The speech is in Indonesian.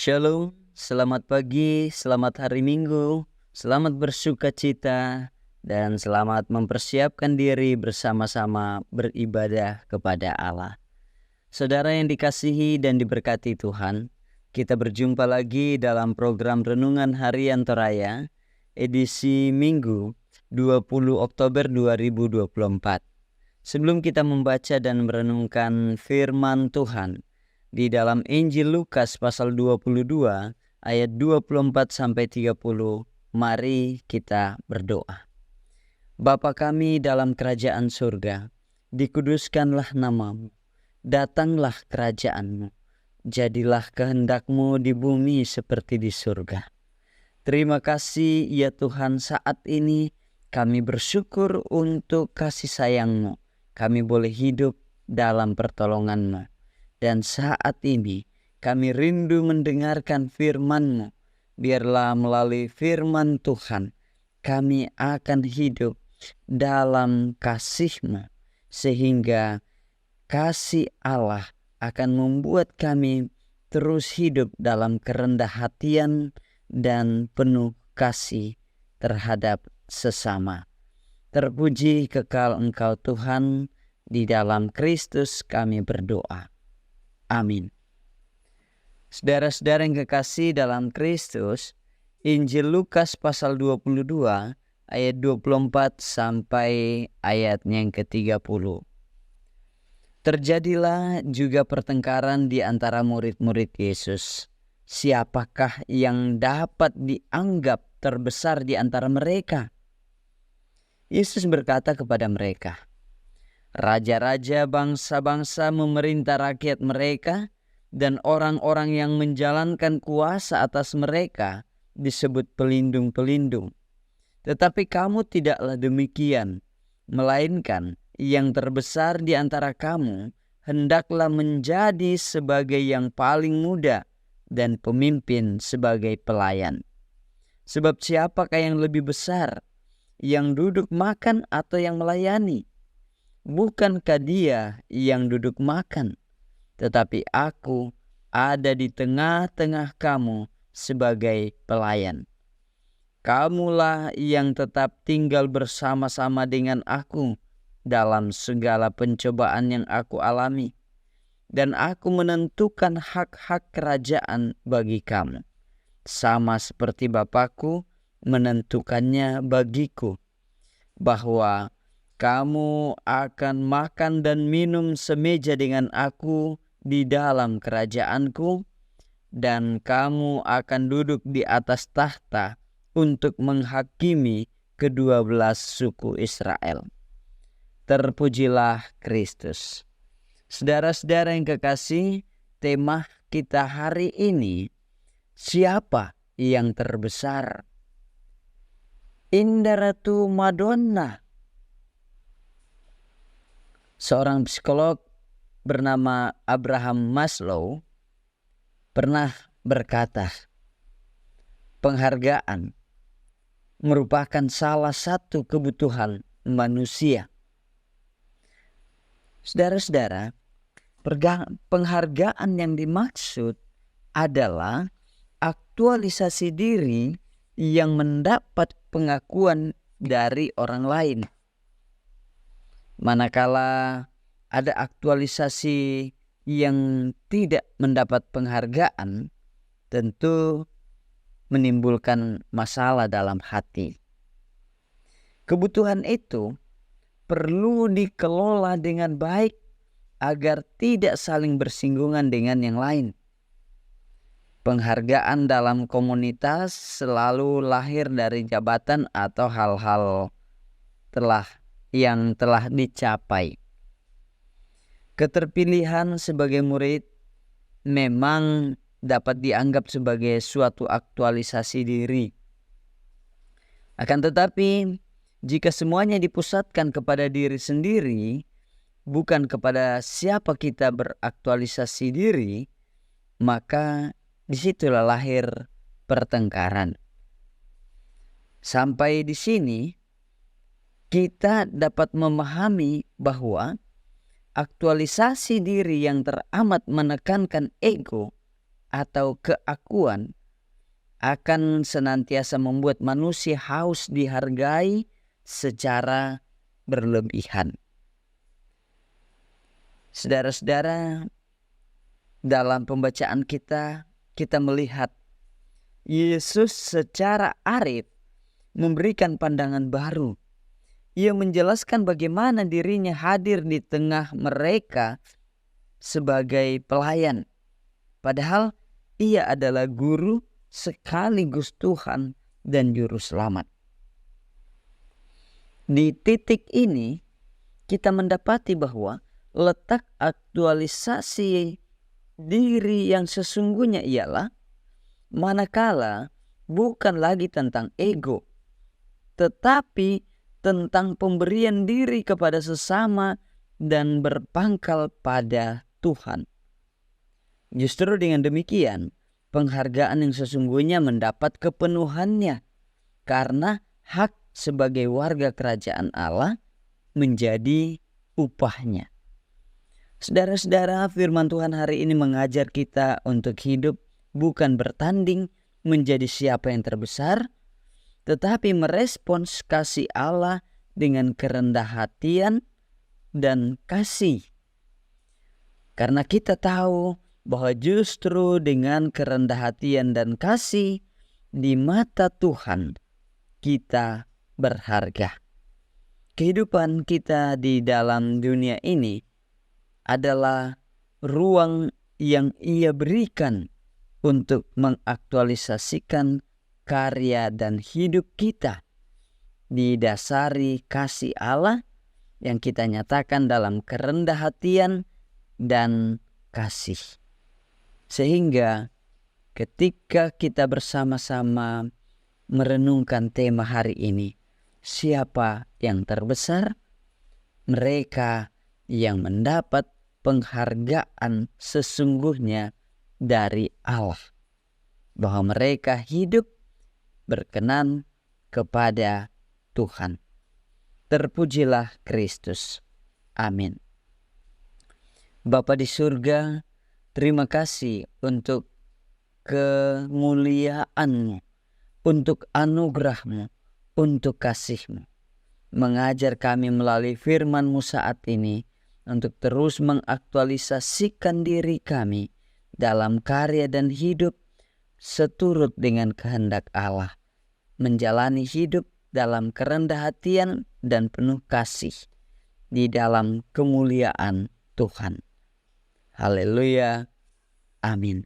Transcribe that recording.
Shalom, selamat pagi, selamat hari Minggu, selamat bersukacita, dan selamat mempersiapkan diri bersama-sama beribadah kepada Allah. Saudara yang dikasihi dan diberkati Tuhan, kita berjumpa lagi dalam program Renungan Harian Toraya, edisi Minggu 20 Oktober 2024. Sebelum kita membaca dan merenungkan firman Tuhan, di dalam Injil Lukas pasal 22 ayat 24-30, mari kita berdoa. Bapa kami dalam kerajaan surga, dikuduskanlah namamu, datanglah kerajaanmu, jadilah kehendak-Mu di bumi seperti di surga. Terima kasih ya Tuhan, saat ini kami bersyukur untuk kasih sayang-Mu. Kami boleh hidup dalam pertolongan-Mu. Dan saat ini kami rindu mendengarkan firman-Mu. Biarlah melalui firman Tuhan kami akan hidup dalam kasih-Mu. Sehingga kasih Allah akan membuat kami terus hidup dalam kerendah hatian dan penuh kasih terhadap sesama. Terpuji kekal Engkau Tuhan, di dalam Kristus kami berdoa. Amin. Saudara-saudara yang kekasih dalam Kristus, Injil Lukas pasal 22 ayat 24 sampai ayatnya yang ke-30. Terjadilah juga pertengkaran di antara murid-murid Yesus. Siapakah yang dapat dianggap terbesar di antara mereka? Yesus berkata kepada mereka, raja-raja bangsa-bangsa memerintah rakyat mereka, dan orang-orang yang menjalankan kuasa atas mereka disebut pelindung-pelindung. Tetapi kamu tidaklah demikian, melainkan yang terbesar di antara kamu hendaklah menjadi sebagai yang paling muda dan pemimpin sebagai pelayan. Sebab siapakah yang lebih besar, yang duduk makan atau yang melayani? Bukankah dia yang duduk makan? Tetapi aku ada di tengah-tengah kamu sebagai pelayan. Kamulah yang tetap tinggal bersama-sama dengan aku dalam segala pencobaan yang aku alami. Dan aku menentukan hak-hak kerajaan bagi kamu, sama seperti Bapakku menentukannya bagiku, bahwa kamu akan makan dan minum semeja dengan aku di dalam kerajaanku, dan kamu akan duduk di atas tahta untuk menghakimi ke-12 suku Israel. Terpujilah Kristus. Saudara-saudara yang kekasih, tema kita hari ini, siapa yang terbesar? Indaratu Madonna. Seorang psikolog bernama Abraham Maslow pernah berkata, penghargaan merupakan salah satu kebutuhan manusia. Saudara-saudara, penghargaan yang dimaksud adalah aktualisasi diri yang mendapat pengakuan dari orang lain. Manakala ada aktualisasi yang tidak mendapat penghargaan, tentu menimbulkan masalah dalam hati. Kebutuhan itu perlu dikelola dengan baik agar tidak saling bersinggungan dengan yang lain. Penghargaan dalam komunitas selalu lahir dari jabatan atau hal-hal yang telah dicapai. Keterpilihan sebagai murid memang dapat dianggap sebagai suatu aktualisasi diri. Akan tetapi, jika semuanya dipusatkan kepada diri sendiri, bukan kepada siapa kita beraktualisasi diri, maka disitulah lahir pertengkaran. Sampai di sini, kita dapat memahami bahwa aktualisasi diri yang teramat menekankan ego atau keakuan akan senantiasa membuat manusia haus dihargai secara berlebihan. Saudara-saudara, dalam pembacaan kita melihat Yesus secara arif memberikan pandangan baru. Ia menjelaskan bagaimana dirinya hadir di tengah mereka sebagai pelayan. Padahal ia adalah guru sekaligus Tuhan dan juru selamat. Di titik ini kita mendapati bahwa letak aktualisasi diri yang sesungguhnya ialah manakala bukan lagi tentang ego, tetapi tentang pemberian diri kepada sesama dan berpangkal pada Tuhan. Justru dengan demikian, penghargaan yang sesungguhnya mendapat kepenuhannya karena hak sebagai warga kerajaan Allah menjadi upahnya. Saudara-saudara, firman Tuhan hari ini mengajar kita untuk hidup bukan bertanding menjadi siapa yang terbesar, tetapi merespons kasih Allah dengan kerendah hatian dan kasih. Karena kita tahu bahwa justru dengan kerendah hatian dan kasih di mata Tuhan kita berharga. Kehidupan kita di dalam dunia ini adalah ruang yang Ia berikan untuk mengaktualisasikan karya dan hidup kita didasari kasih Allah yang kita nyatakan dalam kerendah hatian dan kasih. Sehingga ketika kita bersama-sama merenungkan tema hari ini, siapa yang terbesar? Mereka yang mendapat penghargaan sesungguhnya dari Allah, bahwa mereka hidup berkenan kepada Tuhan. Terpujilah Kristus. Amin. Bapa di surga, terima kasih untuk kemuliaan-Mu, untuk anugerah-Mu, untuk kasih-Mu. Mengajar kami melalui firman-Mu saat ini untuk terus mengaktualisasikan diri kami dalam karya dan hidup seturut dengan kehendak Allah, menjalani hidup dalam kerendah hatian dan penuh kasih di dalam kemuliaan Tuhan. Haleluya. Amin.